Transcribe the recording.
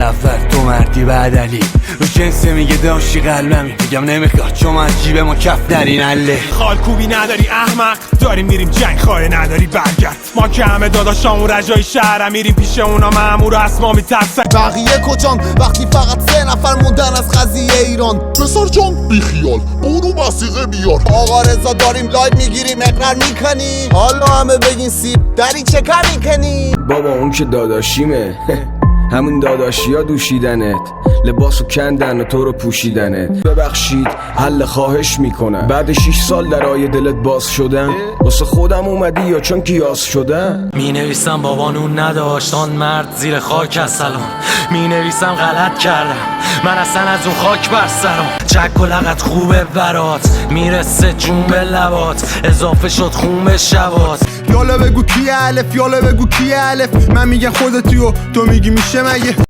اول تو مردی بعد علی رو جنسه میگه داشتی قلبمی میگم نمیخواد چون از جیب ما کف در این عله خالکوبی نداری احمق داریم میریم جنگ خواهی نداری برگرد ما که همه داداشام و رجای شهرم میریم پیش اونا مامور و اسما میترسن بقیه کجان وقتی فقط 3 نفر موندن از قضیه ایران پسر جان بیخیال برو وثیقه بیار آقا رضا داریم لایو میگیریم اقرار میکنی حالا همه بگین سیب داری چه کار میکنی بابا اون که داداشیمه همون داداشی ها دوشیدنت لباسو کندن و تو رو پوشیدنت ببخشید حل خواهش میکنم بعد 6 سال درای دلت باز شدم واسه خودم اومدی یا چون کیاس شدم می نویسم بابانون نداشت آن مرد زیر خاک از سلام می نویسم غلط کردم من اصلا از اون خاک بر سرم چک و لغت خوبه برات میرسه جون به لبات اضافه شد خون به شبات یالا بگو کی الف یالا بگو کی الف من میگم خودتی و تو میگی میشه مگه